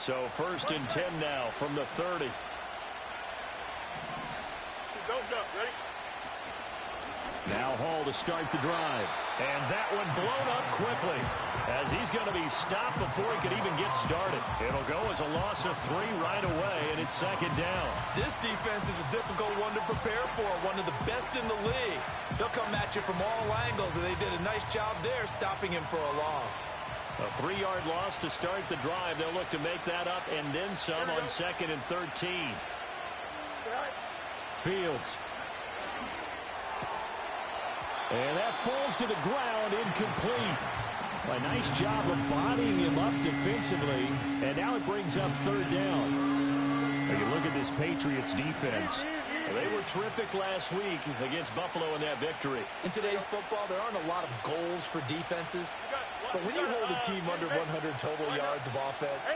So 1st and 10 now from the 30. Don't jump. Ready? Now Hall to start the drive. And that one blown up quickly as he's going to be stopped before he could even get started. It'll go as a loss of 3 right away, and it's 2nd down. This defense is a difficult one to prepare for, one of the best in the league. They'll come at you from all angles, and they did a nice job there stopping him for a loss. A 3-yard loss to start the drive. They'll look to make that up and then some on 2nd and 13. Fields. And that falls to the ground, incomplete. A nice job of bodying him up defensively, and now it brings up 3rd down. Now you look at this Patriots defense. They were terrific last week against Buffalo in that victory. In today's football, there aren't a lot of goals for defenses. But when you hold a team under 100 total yards of offense,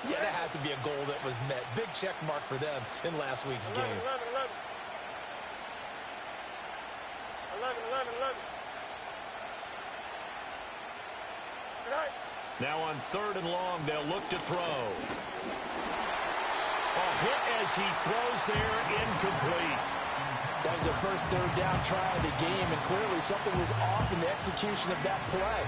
yeah, that has to be a goal that was met. Big check mark for them in last week's game. 11. Now on 3rd and long, they'll look to throw. A hit as he throws there, incomplete. That was their first 3rd down try of the game, and clearly something was off in the execution of that play.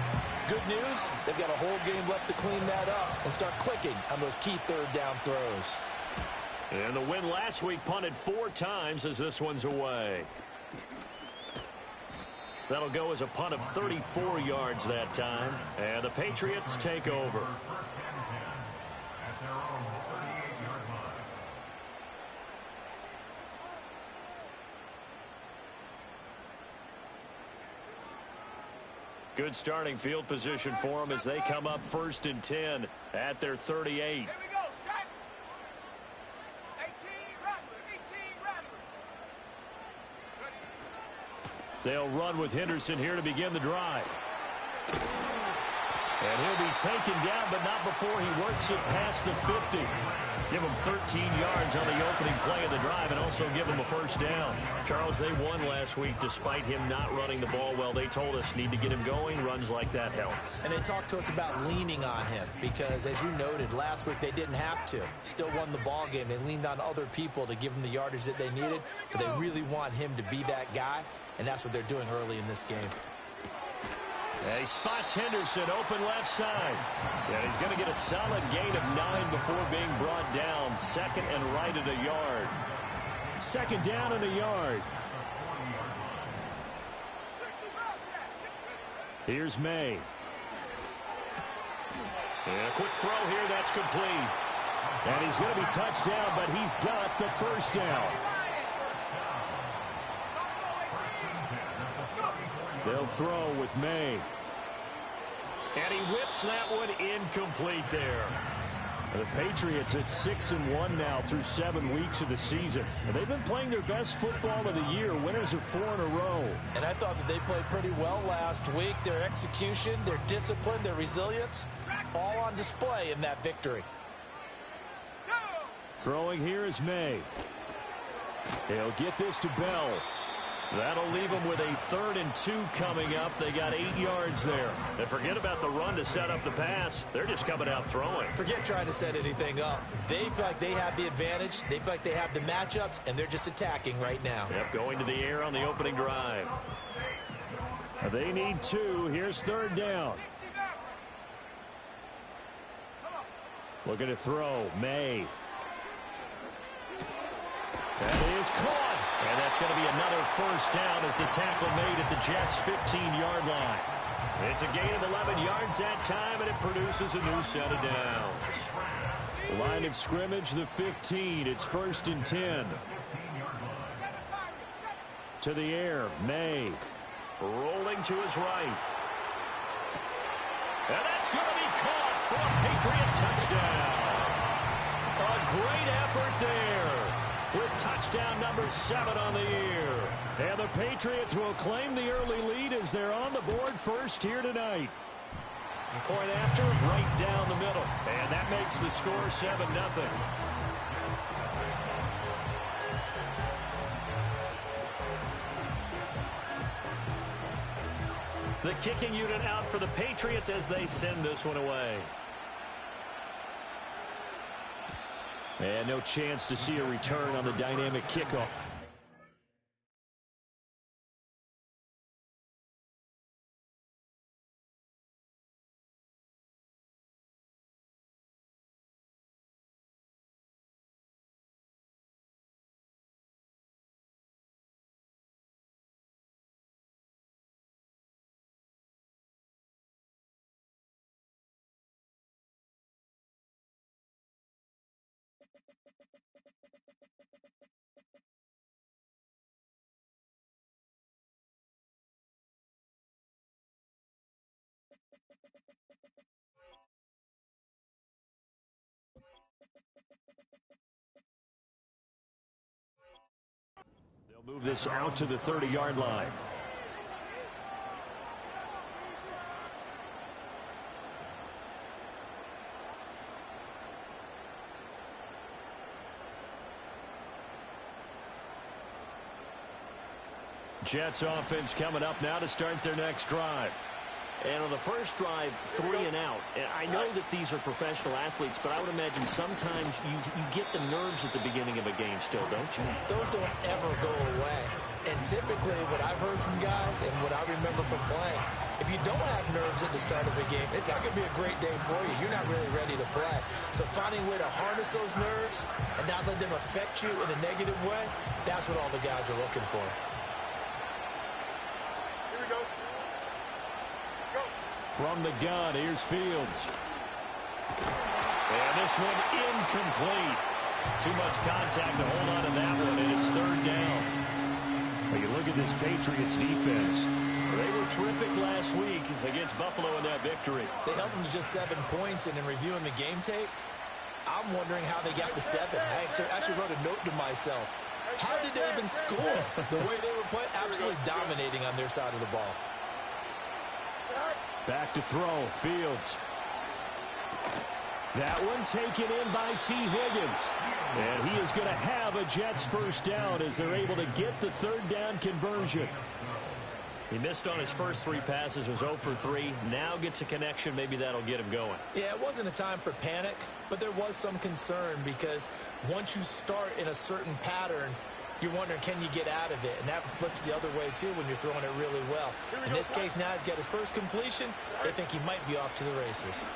Good news, they've got a whole game left to clean that up and start clicking on those key 3rd down throws. And the win last week punted 4 times as this one's away. That'll go as a punt of 34 yards that time. And the Patriots take over. Good starting field position for them as they come up 1st and 10 at their 38. They'll run with Henderson here to begin the drive. And he'll be taken down, but not before he works it past the 50. Give him 13 yards on the opening play of the drive and also give him a 1st down. Charles, they won last week despite him not running the ball well. They told us need to get him going. Runs like that help. And they talked to us about leaning on him because, as you noted, last week they didn't have to. Still won the ball game. They leaned on other people to give them the yardage that they needed, but they really want him to be that guy, and that's what they're doing early in this game. And he spots Henderson open left side. And he's going to get a solid gain of 9 before being brought down. 2nd and right at a yard. 2nd down and a yard. Here's May. And a quick throw here, that's complete. And he's going to be touched down, but he's got the 1st down. They'll throw with May. And he whips that one incomplete there. The Patriots at 6-1 now through 7 weeks of the season. And they've been playing their best football of the year, winners of 4 in a row. And I thought that they played pretty well last week. Their execution, their discipline, their resilience, all on display in that victory. Throwing here is May. He'll get this to Bell. That'll leave them with a 3rd and 2 coming up. They got 8 yards there. And forget about the run to set up the pass. They're just coming out throwing. Forget trying to set anything up. They feel like they have the advantage. They feel like they have the matchups, and they're just attacking right now. Yep, going to the air on the opening drive. They need 2. Here's 3rd down. Looking to throw. May. That is caught. And that's going to be another 1st down as the tackle made at the Jets' 15-yard line. It's a gain of 11 yards that time, and it produces a new set of downs. Line of scrimmage, the 15. It's 1st and 10. To the air, May. Rolling to his right. And that's going to be caught for a Patriot touchdown. A great effort there, with touchdown number 7 on the year. And the Patriots will claim the early lead as they're on the board first here tonight. Point after, right down the middle. And that makes the score 7-0. The kicking unit out for the Patriots as they send this one away. And no chance to see a return on the dynamic kickoff. They'll move this out to the 30-yard line. Jets offense coming up now to start their next drive. And on the first drive, 3 and out. And I know that these are professional athletes, but I would imagine sometimes you get the nerves at the beginning of a game still, don't you? Those don't ever go away. And typically what I've heard from guys and what I remember from playing, if you don't have nerves at the start of a game, it's not going to be a great day for you. You're not really ready to play. So finding a way to harness those nerves and not let them affect you in a negative way, that's what all the guys are looking for. From the gun, here's Fields. And this one incomplete. Too much contact to hold on to that one, and it's 3rd down. Well, you look at this Patriots defense. They were terrific last week against Buffalo in that victory. They held them to just 7 points, and in reviewing the game tape, I'm wondering how they got to 7. I actually wrote a note to myself. How did they even score? The way they were playing, absolutely dominating on their side of the ball. Back to throw, Fields. That one taken in by T. Higgins. And he is going to have a Jets first down as they're able to get the 3rd down conversion. He missed on his first 3 passes, was 0 for 3. Now gets a connection. Maybe that'll get him going. Yeah, it wasn't a time for panic, but there was some concern because once you start in a certain pattern, you're wondering, can you get out of it? And that flips the other way, too, when you're throwing it really well. In this case, now he's got his first completion. They think he might be off to the races.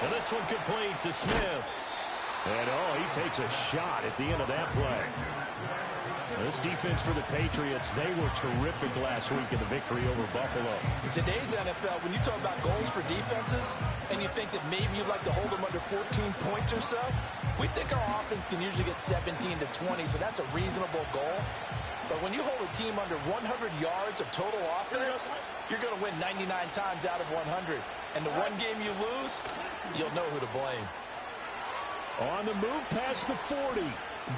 And this one complete to Smith. And, he takes a shot at the end of that play. This defense for the Patriots, they were terrific last week in the victory over Buffalo. In today's NFL, when you talk about goals for defenses, and you think that maybe you'd like to hold them under 14 points or so, we think our offense can usually get 17 to 20, so that's a reasonable goal. But when you hold a team under 100 yards of total offense, you're going to win 99 times out of 100. And the one game you lose, you'll know who to blame. On the move past the 40,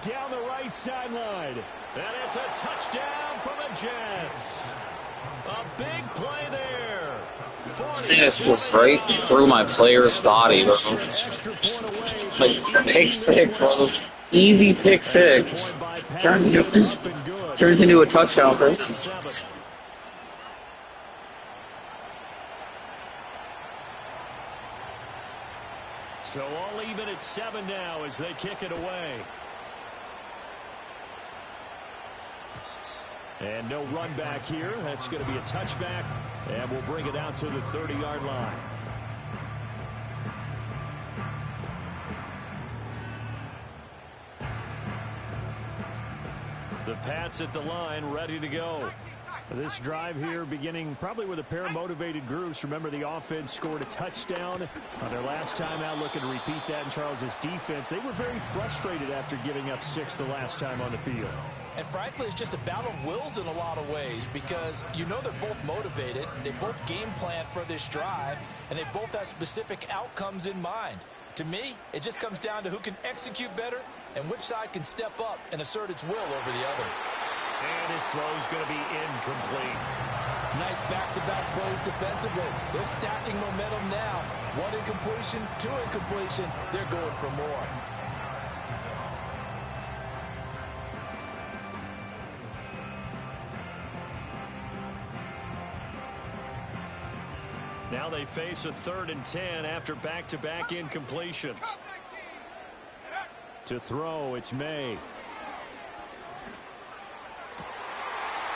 down the right sideline. And it's a touchdown for the Jets. A big play there. It's just right through my player's body, bro. Like, pick 6, bro. Easy pick 6. Turns into a touchdown, bro. So all even at 7 now as they kick it away. And no run back here. That's going to be a touchback. And we'll bring it out to the 30-yard line. The Pats at the line, ready to go. This drive here beginning probably with a pair of motivated groups. Remember, the offense scored a touchdown on their last time out, looking to repeat that in Charles' defense. They were very frustrated after giving up 6 the last time on the field. And frankly, it's just a battle of wills in a lot of ways because you know they're both motivated, they both game plan for this drive, and they both have specific outcomes in mind. To me, it just comes down to who can execute better and which side can step up and assert its will over the other. And his throw's going to be incomplete. Nice back-to-back plays defensively. They're stacking momentum now. 1 incompletion, 2 incompletion. They're going for more. Now they face a 3rd and 10 after back-to-back incompletions. To throw, it's May.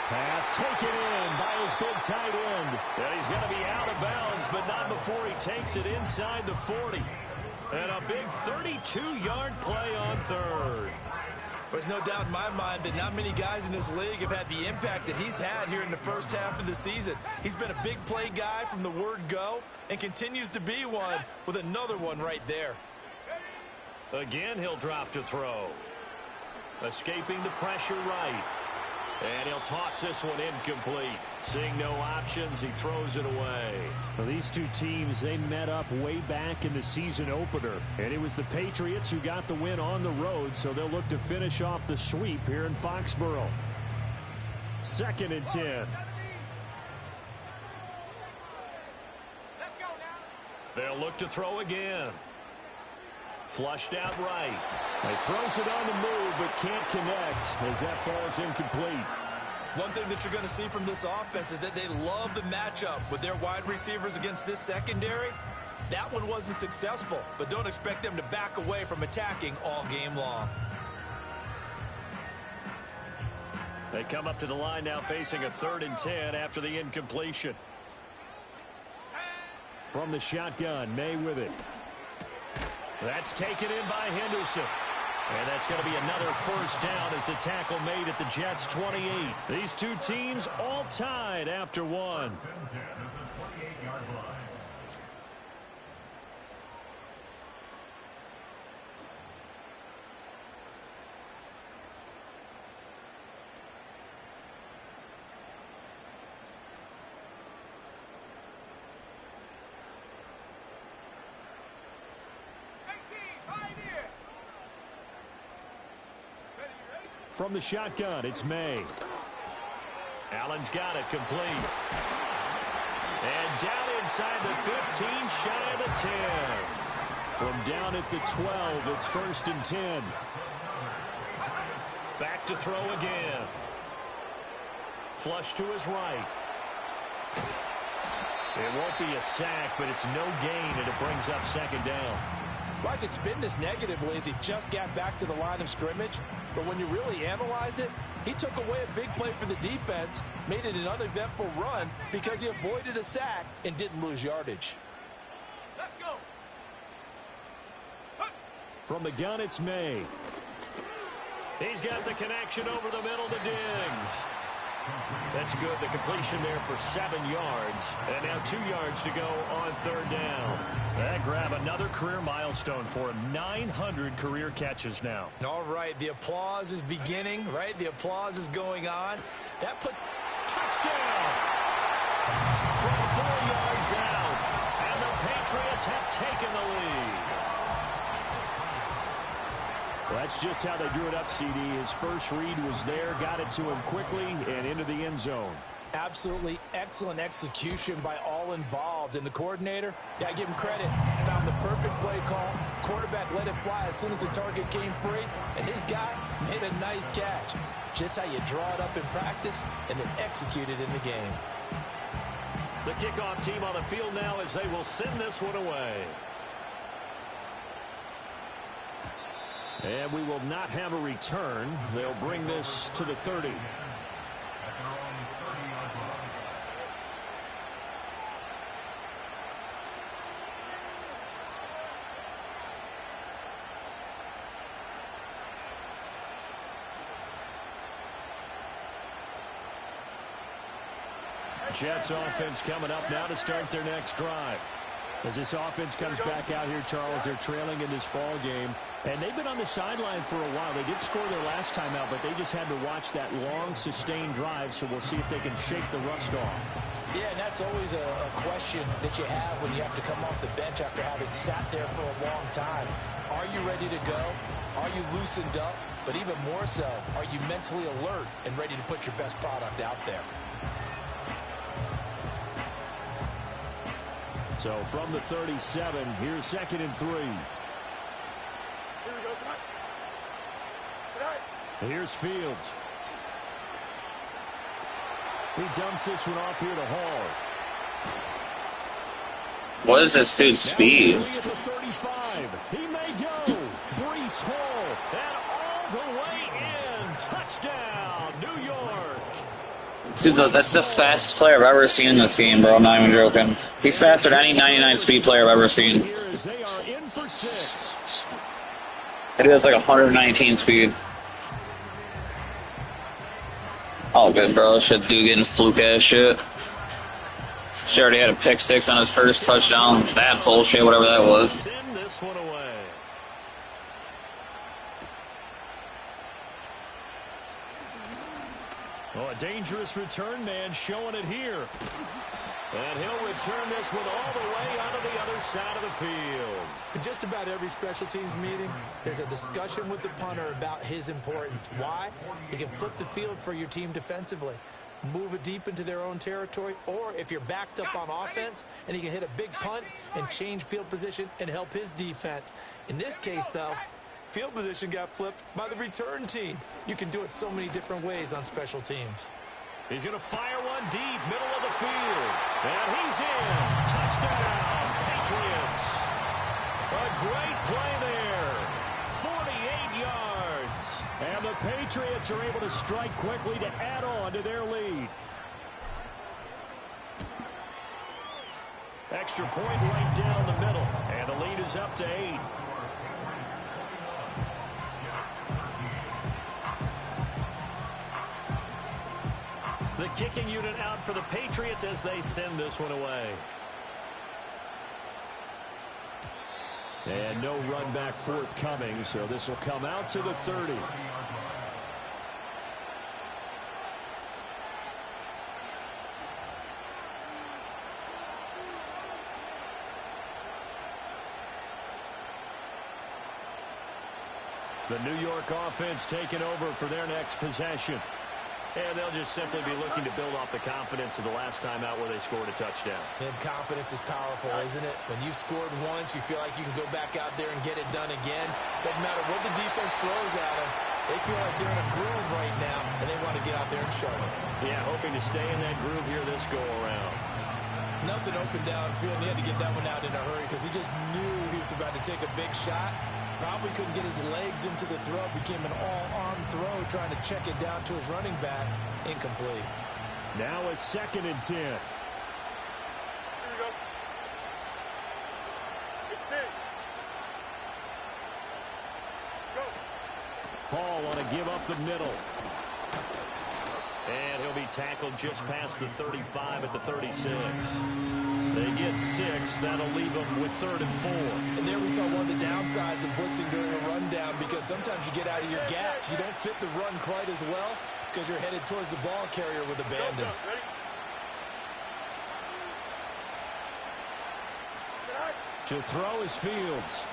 Pass taken in by his big tight end. And he's going to be out of bounds, but not before he takes it inside the 40. And a big 32-yard play on third. There's no doubt in my mind that not many guys in this league have had the impact that he's had here in the first half of the season. He's been a big play guy from the word go and continues to be one with another one right there. Again, he'll drop to throw. Escaping the pressure right. And he'll toss this one incomplete. Seeing no options, he throws it away. Well, these two teams, they met up way back in the season opener. And it was the Patriots who got the win on the road, so they'll look to finish off the sweep here in Foxborough. 2nd and 10. They'll look to throw again. Flushed out right. He throws it on the move, but can't connect as that falls incomplete. One thing that you're going to see from this offense is that they love the matchup with their wide receivers against this secondary. That one wasn't successful, but don't expect them to back away from attacking all game long. They come up to the line now facing a 3rd and 10 after the incompletion. From the shotgun, May with it. That's taken in by Henderson. And that's going to be another first down as the tackle made at the Jets' 28. These two teams all tied after one. From the shotgun, it's May. Allen's got it complete. And down inside the 15, shy of the 10. From down at the 12, it's 1st and 10. Back to throw again. Flush to his right. It won't be a sack, but it's no gain, and it brings up 2nd down. Well, I could spin this negatively as he just got back to the line of scrimmage. But when you really analyze it, he took away a big play for the defense, made it an uneventful run because he avoided a sack and didn't lose yardage. Let's go. From the gun, it's May. He's got the connection over the middle to Diggs. That's good. The completion there for 7 yards. And now 2 yards to go on 3rd down. That grab another career milestone for him. 900 career catches now. All right, the applause is beginning, right? The applause is going on. That put touchdown from 4 yards out. And the Patriots have taken the lead. Well, that's just how they drew it up, CD. His first read was there, got it to him quickly, and into the end zone. Absolutely excellent execution by all involved. And the coordinator, I give him credit, found the perfect play call. Quarterback let it fly as soon as the target came free, and his guy made a nice catch. Just how you draw it up in practice and then execute it in the game. The kickoff team on the field now as they will send this one away. And we will not have a return. They'll bring this to the 30. Jets offense coming up now to start their next drive. As this offense comes back out here, Charles, they're trailing in this ball game. And they've been on the sideline for a while. They did score their last time out, but they just had to watch that long, sustained drive, so we'll see if they can shake the rust off. Yeah, and that's always a question that you have when you have to come off the bench after having sat there for a long time. Are you ready to go? Are you loosened up? But even more so, are you mentally alert and ready to put your best product out there? So from the 37, here's 2nd and 3. Here we go, tonight. Here's Fields. He dumps this one off here to Hall. What is this dude's speed? He may go. Free Small, and all the way in. Touchdown, New York. That's the fastest player I've ever seen in this game, bro. I'm not even joking. He's faster than any 99 speed player I've ever seen. They are in for 6. It is like 119 speed. Oh, good, bro. Shit, dude getting fluke-ass shit. She already had a pick 6 on his first touchdown. That bullshit, whatever that was. Send this one away. Oh, a dangerous return man showing it here. And he'll return this one all the way onto the other side of the field. In just about every special teams meeting, there's a discussion with the punter about his importance. Why? He can flip the field for your team defensively, move it deep into their own territory, or if you're backed up on offense, and he can hit a big punt and change field position and help his defense. In this case, though, field position got flipped by the return team. You can do it so many different ways on special teams. He's going to fire one deep, middle of the field. And he's in. Touchdown, Patriots. A great play there. 48 yards. And the Patriots are able to strike quickly to add on to their lead. Extra point right down the middle. And the lead is up to 8. The kicking unit out for the Patriots as they send this one away. And no run back forthcoming, so this will come out to the 30. The New York offense taking over for their next possession. And they'll just simply be looking to build off the confidence of the last time out where they scored a touchdown. And confidence is powerful, isn't it? When you've scored once, you feel like you can go back out there and get it done again. Doesn't matter what the defense throws at them. They feel like they're in a groove right now, and they want to get out there and show it. Yeah, hoping to stay in that groove here this go-around. Nothing open downfield, and he had to get that one out in a hurry because he just knew he was about to take a big shot. Probably couldn't get his legs into the throw. Became an all-arm throw, trying to check it down to his running back. Incomplete. Now a 2nd and 10. Here we go. It's me. Go. Paul want to give up the middle. And he'll be tackled just past the 35 at the 36. They get 6. That'll leave them with 3rd and 4. And there we saw one of the downsides of blitzing during a rundown, because sometimes you get out of your gaps. You don't fit the run quite as well because you're headed towards the ball carrier with abandon. Ready? To throw is Fields.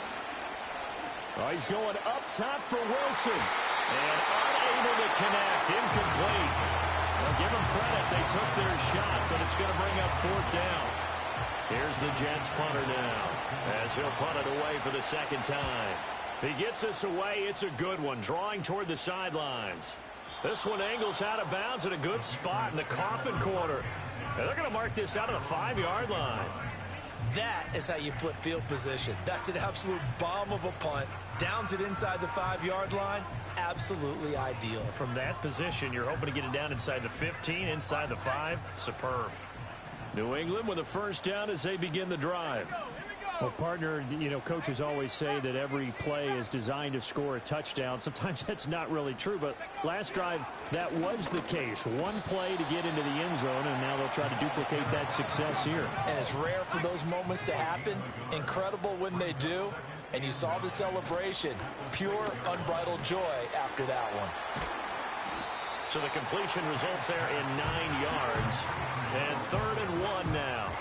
Oh, he's going up top for Wilson. And unable to connect. Incomplete. Well, give them credit. They took their shot, but it's going to bring up 4th down. Here's the Jets punter now, as he'll punt it away for the 2nd time. He gets this away. It's a good one, drawing toward the sidelines. This one angles out of bounds at a good spot in the coffin corner. And they're going to mark this out of the 5-yard line. That is how you flip field position. That's an absolute bomb of a punt. Downs it inside the 5-yard line. Absolutely ideal. From that position, you're hoping to get it down inside the 15, inside the 5. Superb. New England with a 1st down as they begin the drive. Well, partner, you know, coaches always say that every play is designed to score a touchdown. Sometimes that's not really true, but last drive, that was the case. One play to get into the end zone, and now they'll try to duplicate that success here. And it's rare for those moments to happen. Incredible when they do. And you saw the celebration. Pure, unbridled joy after that one. So the completion results there in 9 yards. And 3rd and 1 now.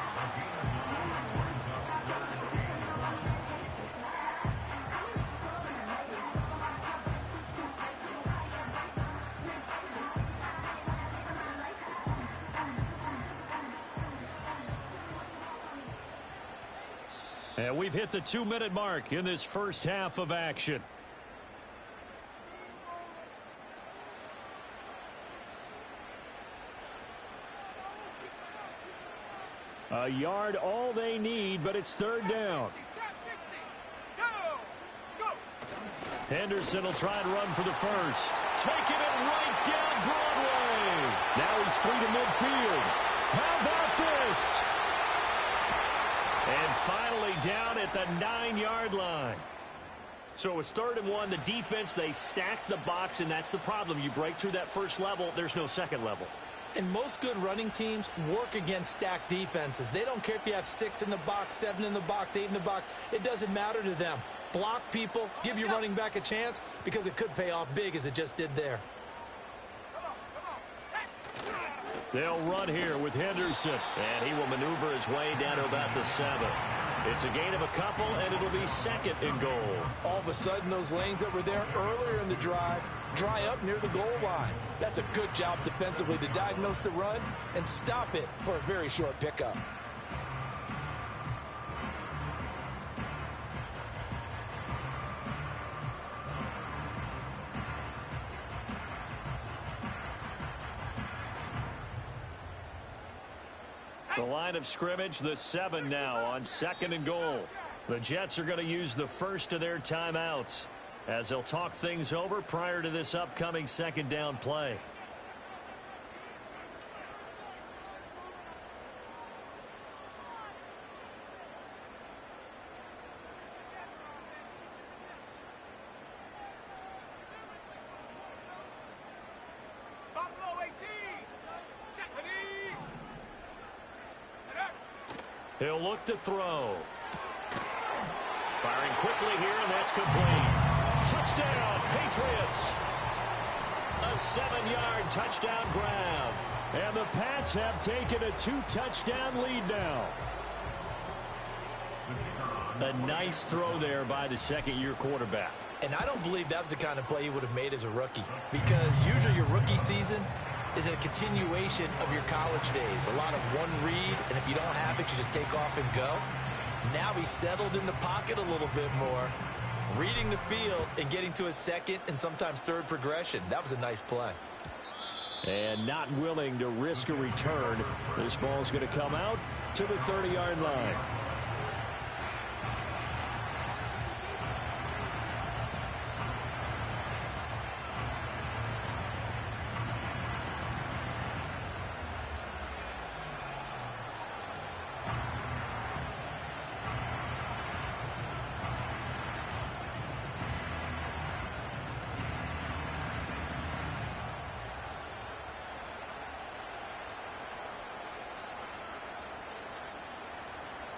And we've hit the 2-minute mark in this first half of action. A yard all they need, but it's 3rd down. Trap 60. Go. Go. Henderson will try and run for the first. Taking it right down Broadway. Now he's free to midfield. How about this? And finally down at the 9-yard line. So it was 3rd and 1. The defense, they stacked the box, and that's the problem. You break through that first level, there's no second level. And most good running teams work against stacked defenses. They don't care if you have 6 in the box, 7 in the box, 8 in the box. It doesn't matter to them. Block people, give your running back a chance, because it could pay off big as it just did there. They'll run here with Henderson, and he will maneuver his way down to about the 7. It's a gain of a couple, and it'll be 2nd and goal. All of a sudden, those lanes that were there earlier in the drive dry up near the goal line. That's a good job defensively to diagnose the run and stop it for a very short pickup. The line of scrimmage, the 7 now on 2nd and goal. The Jets are going to use the first of their timeouts as they'll talk things over prior to this upcoming 2nd down play. He'll look to throw. Firing quickly here, and that's complete. Touchdown, Patriots. A 7-yard touchdown grab. And the Pats have taken a 2-touchdown lead now. A nice throw there by the 2nd-year quarterback. And I don't believe that was the kind of play he would have made as a rookie, because usually your rookie season is a continuation of your college days. A lot of one read, and if you don't have it, you just take off and go. Now he's settled in the pocket a little bit more, reading the field and getting to his 2nd and sometimes 3rd progression. That was a nice play. And not willing to risk a return. This ball's going to come out to the 30-yard line.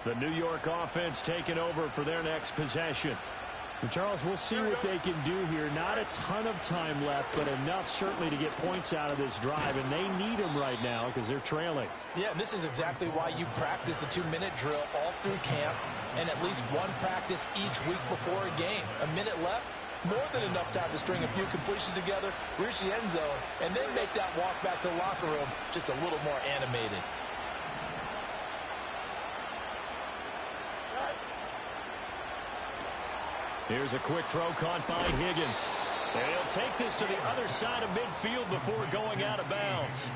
The New York offense taking over for their next possession. And Charles, we'll see what they can do here. Not a ton of time left, but enough certainly to get points out of this drive, and they need them right now because they're trailing. Yeah, this is exactly why you practice a 2-minute drill all through camp and at least one practice each week before a game. A minute left, more than enough time to string a few completions together, reach the end zone, and then make that walk back to the locker room just a little more animated. Here's a quick throw caught by Higgins. And he'll take this to the other side of midfield before going out of bounds.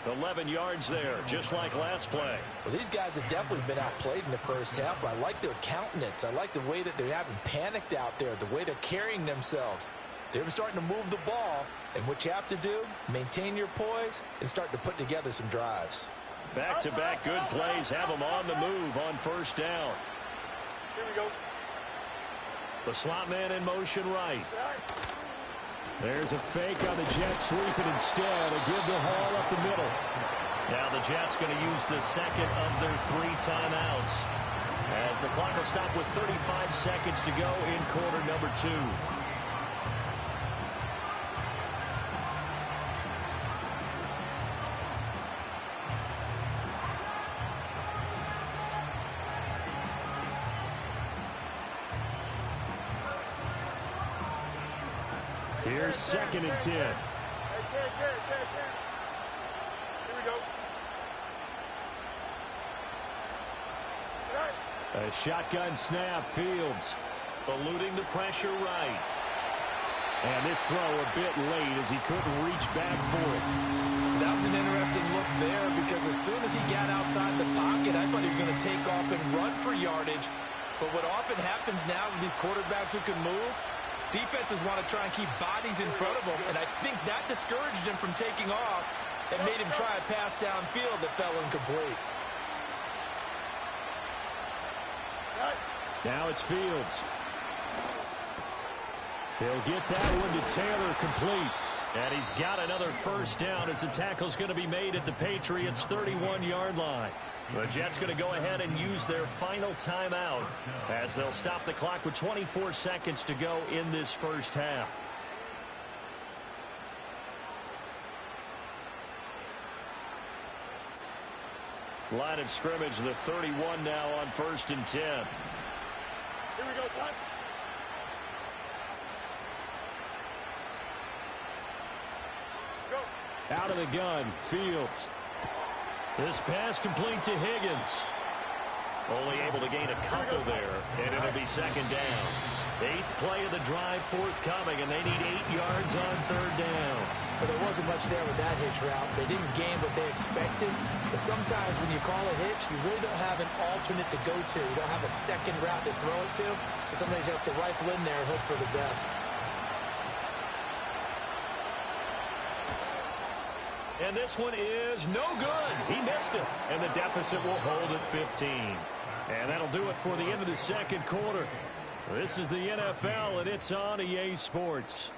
11 yards there, just like last play. Well, these guys have definitely been outplayed in the first half, but I like their countenance. I like the way that they're having panicked out there, the way they're carrying themselves. They're starting to move the ball, and what you have to do, maintain your poise and start to put together some drives. Back-to-back good plays have them on the move on 1st down. Here we go. The slot man in motion right. There's a fake on the Jets, sweeping instead. A give to Hall up the middle. Now the Jets going to use the 2nd of their 3 timeouts, as the clock will stop with 35 seconds to go in quarter number 2. Here's 2nd and 10. Here we go. A shotgun snap, Fields eluding the pressure right. And this throw a bit late as he couldn't reach back for it. That was an interesting look there, because as soon as he got outside the pocket, I thought he was going to take off and run for yardage. But what often happens now with these quarterbacks who can move, Defenses want to try and keep bodies in front of them, and I think that discouraged him from taking off and made him try a pass downfield that fell incomplete. Now it's Fields. He'll get that one to Taylor complete. And he's got another first down as the tackle's going to be made at the Patriots' 31-yard line. The Jets going to go ahead and use their final timeout as they'll stop the clock with 24 seconds to go in this first half. Line of scrimmage, the 31 now on 1st and 10. Here we go, son. Out of the gun, Fields. This pass complete to Higgins. Only able to gain a couple there, and it'll be second down. 8th play of the drive forthcoming, and they need 8 yards on 3rd down. But there wasn't much there with that hitch route. They didn't gain what they expected. But sometimes when you call a hitch, you really don't have an alternate to go to. You don't have a second route to throw it to. So sometimes you have to rifle in there and hope for the best. And this one is no good. He missed it. And the deficit will hold at 15. And that'll do it for the end of the second quarter. This is the NFL, and it's on EA Sports.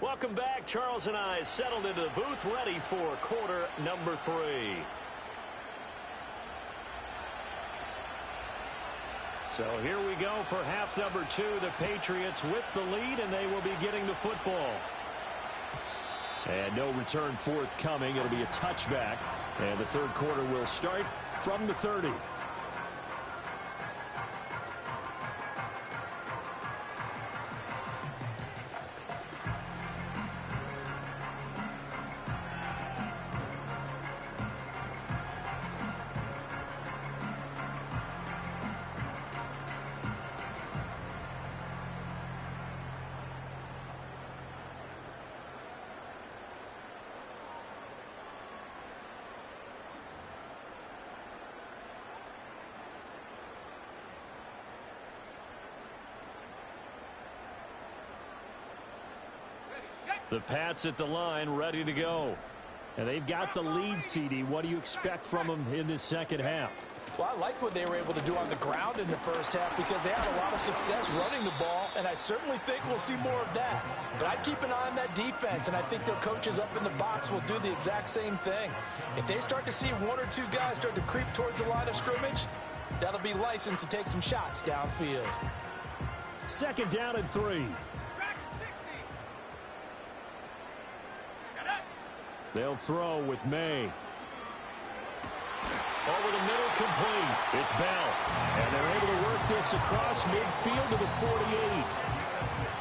Welcome back. Charles and I settled into the booth, ready for quarter number 3. So here we go for half number 2. The Patriots with the lead, and they will be getting the football. And no return forthcoming. It'll be a touchback. And the third quarter will start from the 30. The Pats at the line, ready to go. And they've got the lead, CD. What do you expect from them in this second half? Well, I like what they were able to do on the ground in the first half because they had a lot of success running the ball, and I certainly think we'll see more of that. But I'd keep an eye on that defense, and I think their coaches up in the box will do the exact same thing. If they start to see 1 or 2 guys start to creep towards the line of scrimmage, that'll be licensed to take some shots downfield. Second down and 3. They'll throw with May. Over the middle, complete. It's Bell. And they're able to work this across midfield to the 48.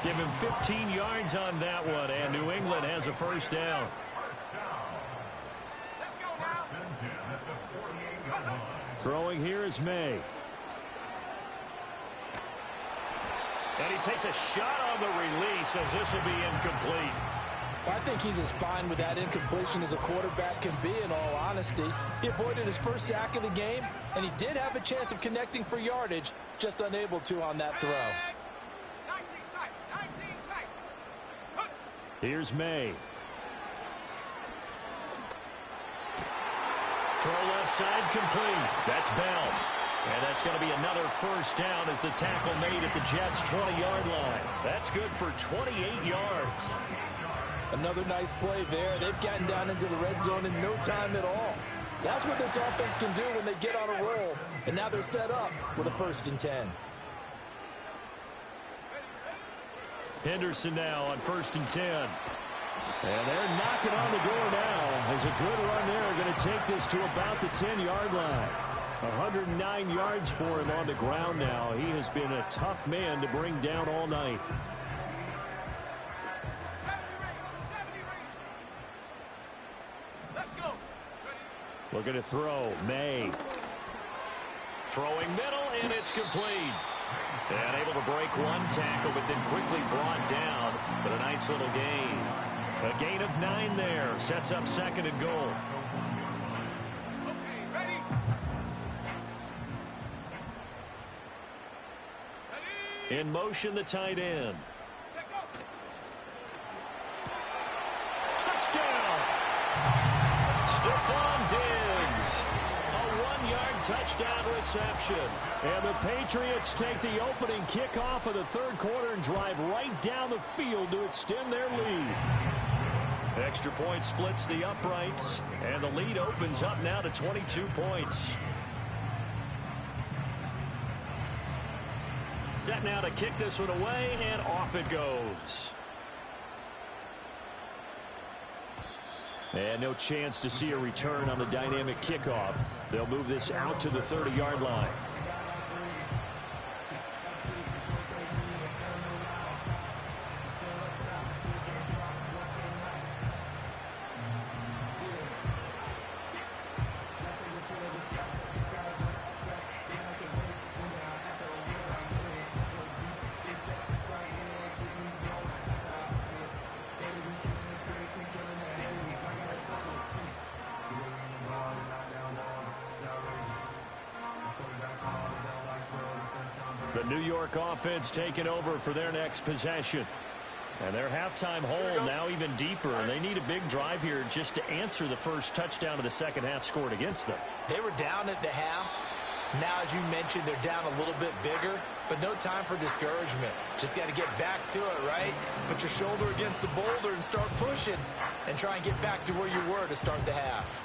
Give him 15 yards on that one, and New England has a first down. Throwing here is May. And he takes a shot on the release as this will be incomplete. I think he's as fine with that incompletion as a quarterback can be, in all honesty. He avoided his first sack of the game, and he did have a chance of connecting for yardage, just unable to on that throw. Here's May. Throw left side, complete. That's Bell. And that's going to be another first down as the tackle made at the Jets' 20-yard line. That's good for 28 yards. Another nice play there. They've gotten down into the red zone in no time at all. That's what this offense can do when they get on a roll. And now they're set up with a 1st and 10. Henderson now on 1st and 10. And they're knocking on the door now. There's a good run there. Going to take this to about the 10-yard line. 109 yards for him on the ground now. He has been a tough man to bring down all night. Looking to throw. May. Throwing middle, and it's complete. And able to break one tackle, but then quickly brought down. But a nice little gain. A gain of 9 there. Sets up 2nd and goal. Okay, ready? In motion, the tight end. Touchdown! Stephon Diggs. A 1-yard touchdown reception. And the Patriots take the opening kickoff of the 3rd quarter and drive right down the field to extend their lead. Extra point splits the uprights, and the lead opens up now to 22 points. Set now to kick this one away, and off it goes. And no chance to see a return on the dynamic kickoff. They'll move this out to the 30-yard line. The New York offense taking over for their next possession. And their halftime hole now even deeper. And they need a big drive here just to answer the first touchdown of the second half scored against them. They were down at the half. Now, as you mentioned, they're down a little bit bigger, but no time for discouragement. Just got to get back to it, right? Put your shoulder against the boulder and start pushing and try and get back to where you were to start the half.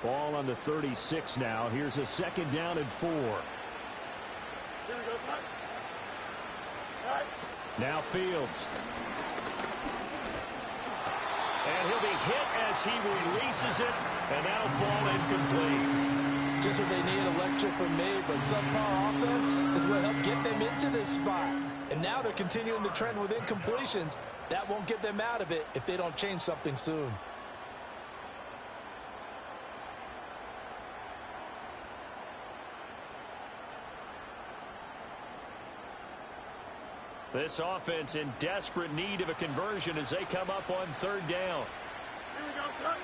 Ball on the 36 now. Here's a 2nd down and 4. Here we go, son. All right. Now Fields. And he'll be hit as he releases it, and that'll fall incomplete. Just what they need, a lecture from me, but subpar offense is what helped get them into this spot. And now they're continuing the trend with incompletions. That won't get them out of it if they don't change something soon. This offense in desperate need of a conversion as they come up on 3rd down. Here we go, son.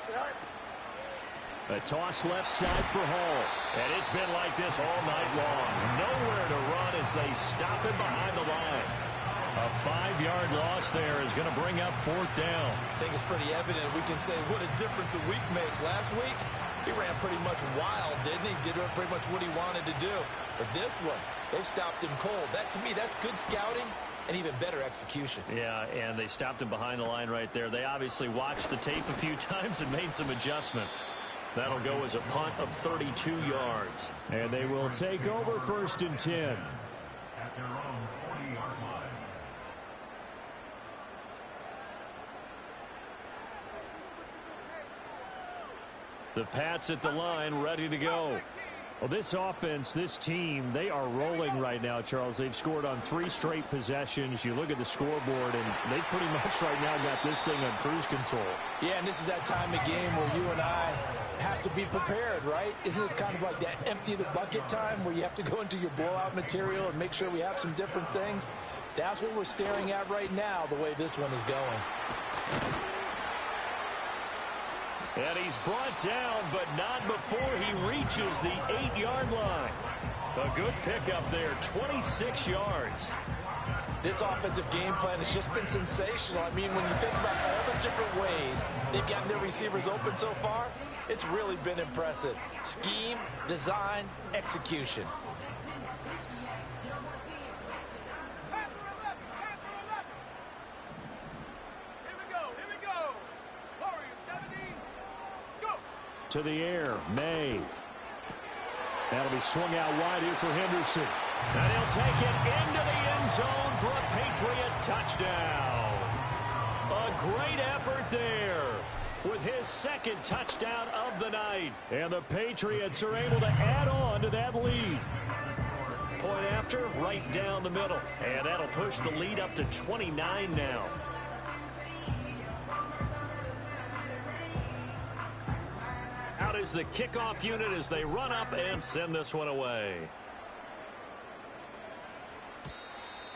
All right. A toss left side for Hall. And it's been like this all night long. Nowhere to run as they stop him behind the line. A 5-yard loss there is going to bring up 4th down. I think it's pretty evident we can say what a difference a week makes. Last week, he ran pretty much wild, didn't he? Did pretty much what he wanted to do. But this one, they stopped him cold. That, to me, that's good scouting and even better execution. Yeah, and they stopped him behind the line right there. They obviously watched the tape a few times and made some adjustments. That'll go as a punt of 32 yards. And they will take over 1st and 10. At their own 40-yard line. The Pats at the line, ready to go. Well, this offense, this team, they are rolling right now, Charles. They've scored on 3 straight possessions. You look at the scoreboard, and they pretty much right now got this thing on cruise control. Yeah, and this is that time of game where you and I have to be prepared, right? Isn't this kind of like that empty the bucket time where you have to go into your blowout material and make sure we have some different things? That's what we're staring at right now, the way this one is going. And he's brought down, but not before he reaches the 8-yard line. A good pickup there, 26 yards. This offensive game plan has just been sensational. I mean, when you think about all the different ways they've gotten their receivers open so far, it's really been impressive. Scheme, design, execution. To the air, May. That'll be swung out wide here for Henderson. And he'll take it into the end zone for a Patriot touchdown. A great effort there. with his second touchdown of the night. And the Patriots are able to add on to that lead. Point after, right down the middle. And that'll push the lead up to 29 now. Out is the kickoff unit as they run up and send this one away.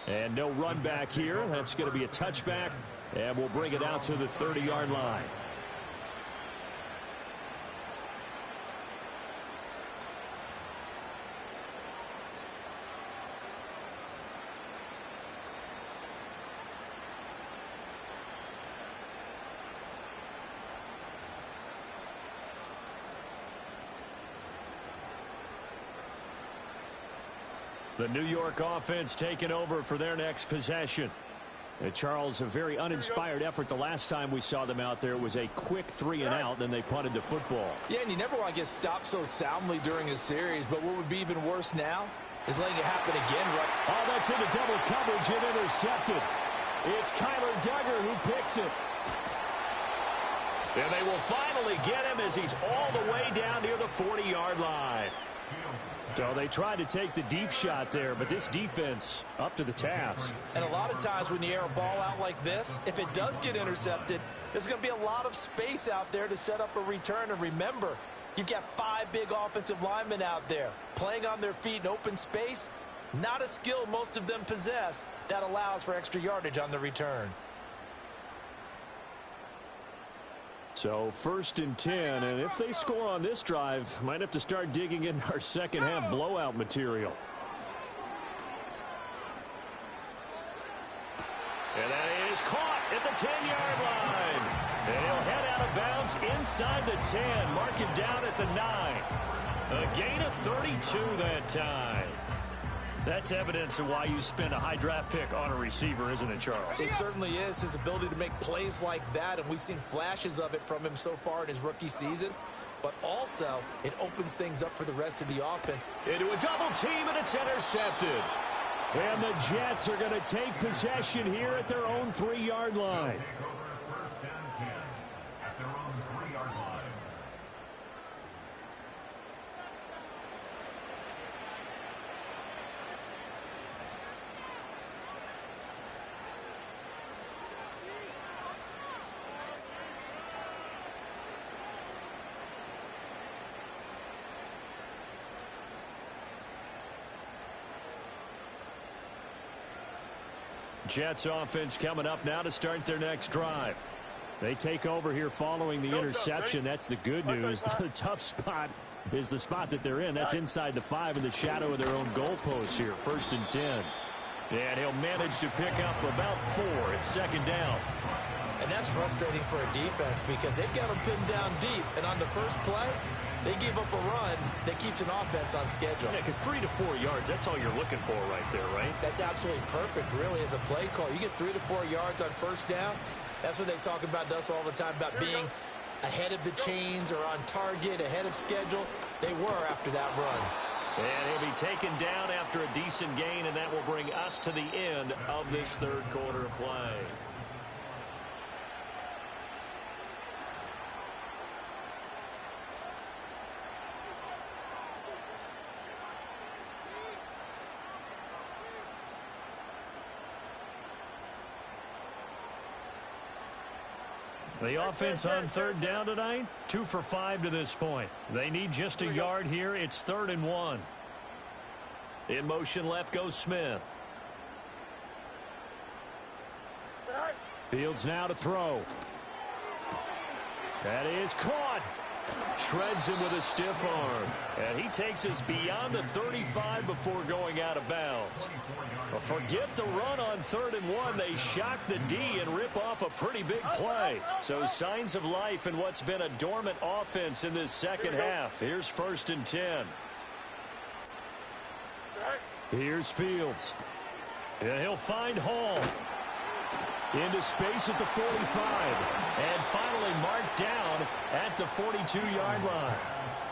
And no run back here. That's going to be a touchback. And we'll bring it out to the 30-yard line. The New York offense taking over for their next possession. Charles, a very uninspired effort the last time we saw them out there. It was a quick 3-and-out, then they punted the football. Yeah, and you never want to get stopped so soundly during a series, but what would be even worse now is letting it happen again. Right? Oh, that's into double coverage and intercepted. It's Kyler Duggar who picks it. And they will finally get him as he's all the way down near the 40-yard line. So they tried to take the deep shot there, but this defense up to the task. And a lot of times when you air a ball out like this, if it does get intercepted, there's going to be a lot of space out there to set up a return. And remember, you've got 5 big offensive linemen out there playing on their feet in open space. Not a skill most of them possess that allows for extra yardage on the return. So 1st and 10, and if they score on this drive, might have to start digging in our second half blowout material. And that is caught at the 10-yard line. And he'll head out of bounds inside the 10, mark him down at the 9. A gain of 32 that time. That's evidence of why you spend a high draft pick on a receiver, isn't it, Charles? It certainly is. His ability to make plays like that, and we've seen flashes of it from him so far in his rookie season. But also, it opens things up for the rest of the offense. Into a double team, and it's intercepted. And the Jets are going to take possession here at their own 3-yard line. First and 10 at their own 3-yard line. Jets offense coming up now to start their next drive. They take over here following the interception. That's the good news. The tough spot is the spot that they're in. That's inside the 5 in the shadow of their own goalpost here. 1st and 10. And he'll manage to pick up about 4. It's 2nd down. And that's frustrating for a defense because they've got them pinned down deep. And on the first play, they give up a run that keeps an offense on schedule. Yeah, because 3 to 4 yards, that's all you're looking for right there, right? That's absolutely perfect, really, as a play call. You get 3 to 4 yards on 1st down. That's what they talk about us all the time, about being ahead of the chains or on target, ahead of schedule. They were after that run. And he'll be taken down after a decent gain, and that will bring us to the end of this 3rd quarter of play. The offense on 3rd down tonight, 2 for 5 to this point. They need just a yard here. It's 3rd and 1. In motion left goes Smith. Fields now to throw. That is caught. Shreds him with a stiff arm. And he takes us beyond the 35 before going out of bounds. Well, forget the run on 3rd and 1. They shock the D and rip off a pretty big play. So signs of life in what's been a dormant offense in this second half. Here's 1st and 10. Here's Fields. And he'll find Hall. Into space at the 45. And finally marked down at the 42-yard line.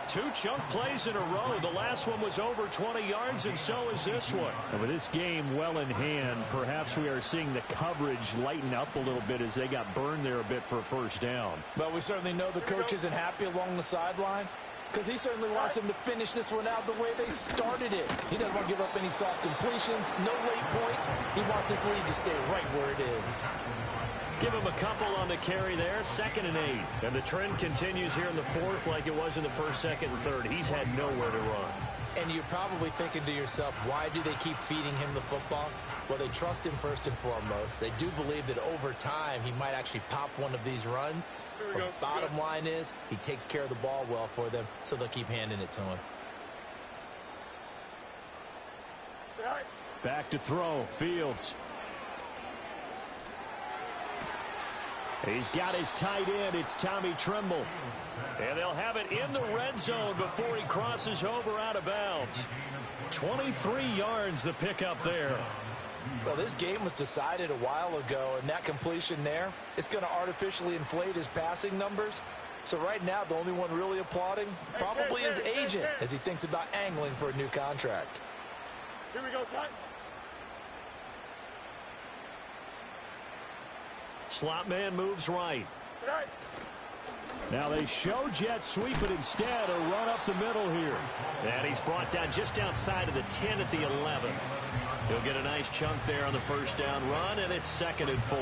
2 chunk plays in a row. The last one was over 20 yards, and so is this one. And with this game well in hand, perhaps we are seeing the coverage lighten up a little bit as they got burned there a bit for a first down. But we certainly know the coach isn't happy along the sideline, because he certainly wants them to finish this one out the way they started it. He doesn't want to give up any soft completions, no late points. He wants his lead to stay right where it is. Give him a couple on the carry there, 2nd and 8. And the trend continues here in the 4th like it was in the 1st, 2nd, and 3rd. He's had nowhere to run. And you're probably thinking to yourself, why do they keep feeding him the football? Well, they trust him first and foremost. They do believe that over time he might actually pop one of these runs. But bottom line is he takes care of the ball well for them, so they'll keep handing it to him. Back to throw, Fields. He's got his tight end. It's Tommy Tremble. And they'll have it in the red zone before he crosses over out of bounds. 23 yards the pickup there. Well, this game was decided a while ago, and that completion there, it's going to artificially inflate his passing numbers. So right now, the only one really applauding probably his agent as he thinks about angling for a new contract. Here we go, son. Slot man moves right. Right. Now they show jet sweep, but instead a run up the middle here. And he's brought down just outside of the 10 at the 11. He'll get a nice chunk there on the first down run, and it's 2nd and 4.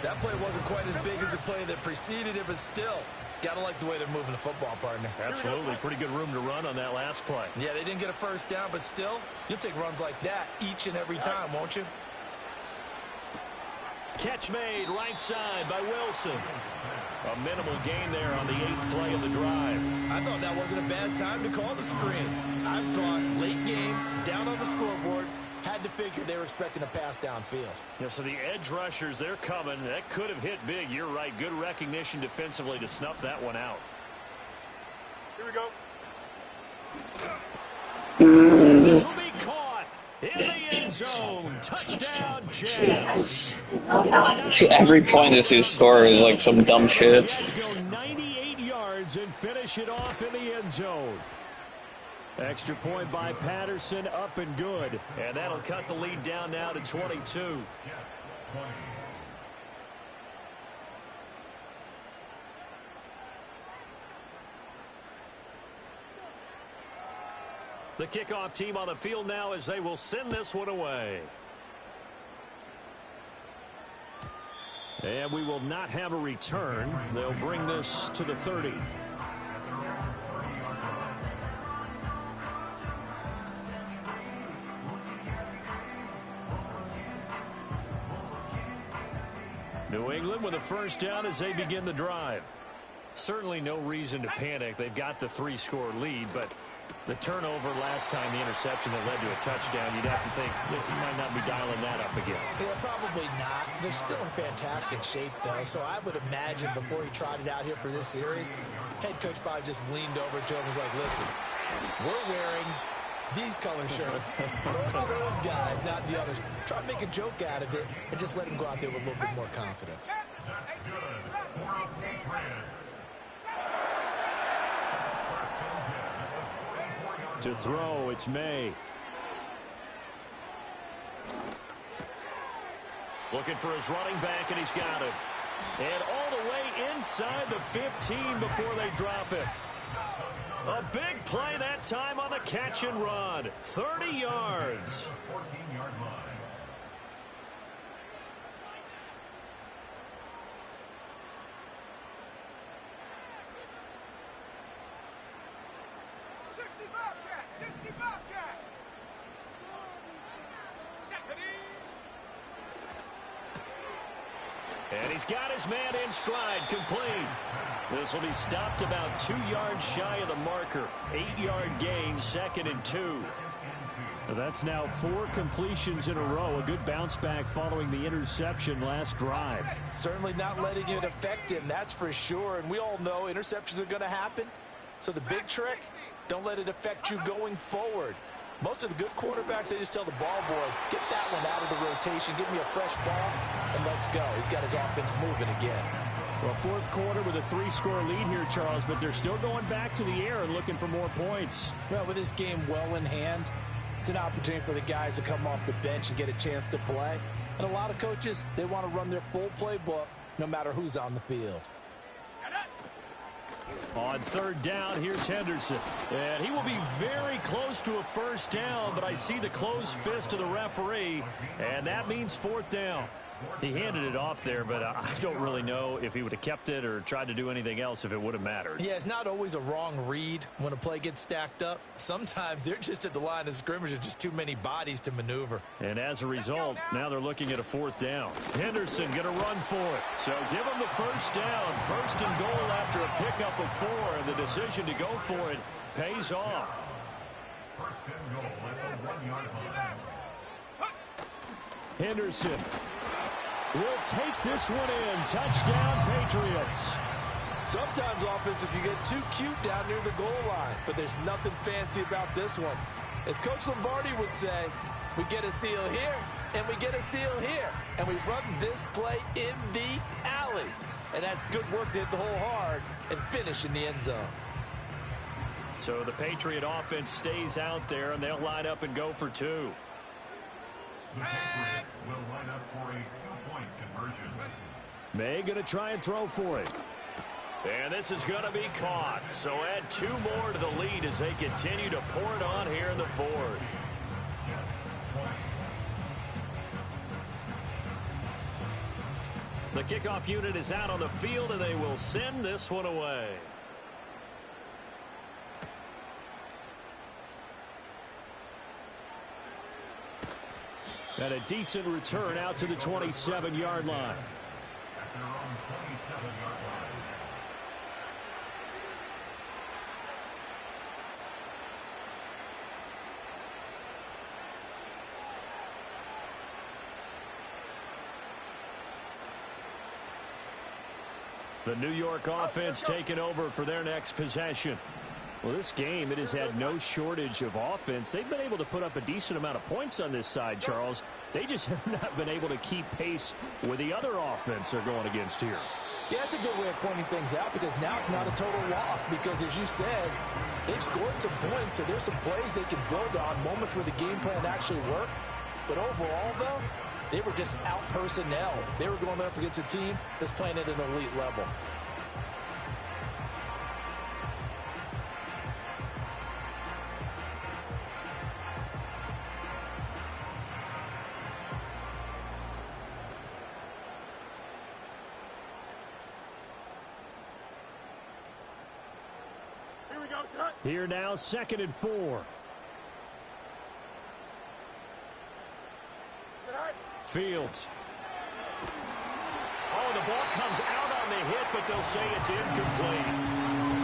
That play wasn't quite as big as the play that preceded it, but still, got to like the way they're moving the football, partner. Absolutely. Pretty good room to run on that last play. Yeah, they didn't get a first down, but still, you'll take runs like that each and every time, won't you? Catch made right side by Wilson. A minimal gain there on the 8th play of the drive. I thought that wasn't a bad time to call the screen. I thought late game, down on the scoreboard, had to figure they were expecting a pass downfield. Yeah, so the edge rushers, they're coming. That could have hit big. You're right. Good recognition defensively to snuff that one out. Here we go. This will be caught in the end zone. Touchdown, Jets. Every point this is score is like some dumb shit. Jets go 98 yards and finish it off in the end zone. Extra point by Patterson, up and good. And that'll cut the lead down now to 22. The kickoff team on the field now as they will send this one away. And we will not have a return. They'll bring this to the 30. New England with a first down as they begin the drive. Certainly no reason to panic. They've got the 3-score lead, but the turnover last time, the interception that led to a touchdown, you'd have to think that you might not be dialing that up again. Yeah, probably not. They're still in fantastic shape, though, so I would imagine before he trotted out here for this series, head coach probably just leaned over to him and was like, listen, we're wearing these color shirts. Throw it to those guys, not the others. Try to make a joke out of it and just let him go out there with a little bit more confidence. To throw, it's May. Looking for his running back, and he's got it. And all the way inside the 15 before they drop it. A big play that time on the catch and run. 30 yards. 14-yard line. And he's got his man in stride, complete. This will be stopped about 2 yards shy of the marker. 8-yard gain, 2nd and 2. That's now 4 completions in a row. A good bounce back following the interception last drive. Certainly not letting it affect him, that's for sure. And we all know interceptions are going to happen. So the big trick, don't let it affect you going forward. Most of the good quarterbacks, they just tell the ball boy, get that one out of the rotation, give me a fresh ball, and let's go. He's got his offense moving again. Well, fourth quarter with a 3-score lead here, Charles, but they're still going back to the air and looking for more points. Well, with this game well in hand, it's an opportunity for the guys to come off the bench and get a chance to play. And a lot of coaches, they want to run their full playbook no matter who's on the field. On third down, here's Henderson. And he will be very close to a first down, but I see the closed fist of the referee, and that means fourth down. He handed it off there, but I don't really know if he would have kept it or tried to do anything else if it would have mattered. Yeah, it's not always a wrong read when a play gets stacked up. Sometimes they're just at the line of scrimmage. There's just too many bodies to maneuver. And as a result, now they're looking at a fourth down. Henderson going to run for it. So give him the first down. First and goal after a pickup of 4, and the decision to go for it pays off. First and goal at the 1-yard line. Henderson will take this one in. Touchdown, Patriots. Sometimes offenses can get too cute down near the goal line, but there's nothing fancy about this one. As Coach Lombardi would say, we get a seal here, and we get a seal here, and we run this play in the alley. And that's good work to hit the hole hard and finish in the end zone. So the Patriot offense stays out there, and they'll line up and go for 2. The Patriots will line up for a 2-point conversion. May going to try and throw for it. And this is going to be caught. So add 2 more to the lead as they continue to pour it on here in the 4th. The kickoff unit is out on the field, and they will send this one away. And a decent return out to the 27-yard line. At their own 27-yard line. The New York offense taking over for their next possession. Well, this game, it has had no shortage of offense. They've been able to put up a decent amount of points on this side, Charles. They just have not been able to keep pace with the other offense they're going against here. Yeah, that's a good way of pointing things out because now it's not a total loss because, as you said, they've scored some points, so there's some plays they can build on, moments where the game plan actually worked. But overall, though, they were just out-personnel. They were going up against a team that's playing at an elite level. Here now, 2nd and 4. Fields. Oh, the ball comes out on the hit, but they'll say it's incomplete.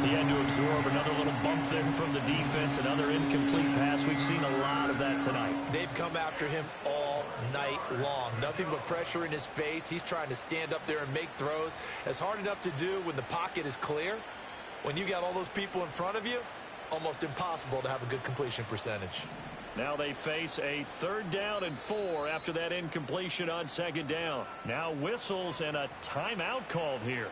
He had to absorb another little bump there from the defense, another incomplete pass. We've seen a lot of that tonight. They've come after him all night long. Nothing but pressure in his face. He's trying to stand up there and make throws. It's hard enough to do when the pocket is clear. When you got all those people in front of you, almost impossible to have a good completion percentage. Now they face a 3rd down and 4 after that incompletion on 2nd down. Now whistles and a timeout called here.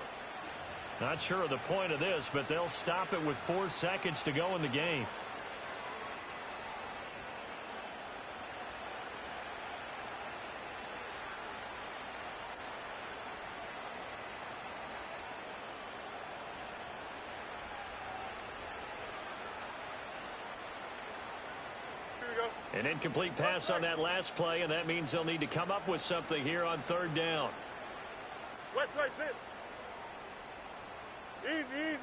Not sure of the point of this, but they'll stop it with 4 seconds to go in the game. An incomplete pass on that last play, and that means they'll need to come up with something here on 3rd down. West, sit. Easy.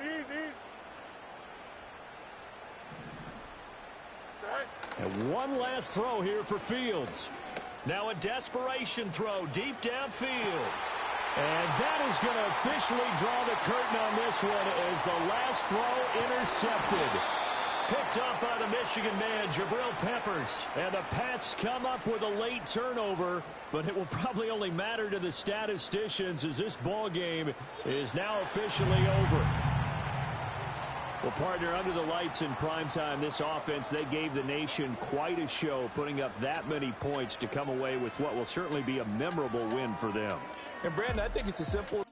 And one last throw here for Fields. Now a desperation throw deep downfield. And that is going to officially draw the curtain on this one as the last throw intercepted. Picked up by the Michigan man, Jabril Peppers. And the Pats come up with a late turnover, but it will probably only matter to the statisticians as this ball game is now officially over. Well, partner, under the lights in primetime, this offense, they gave the nation quite a show, putting up that many points to come away with what will certainly be a memorable win for them. And, Brandon, I think it's as simple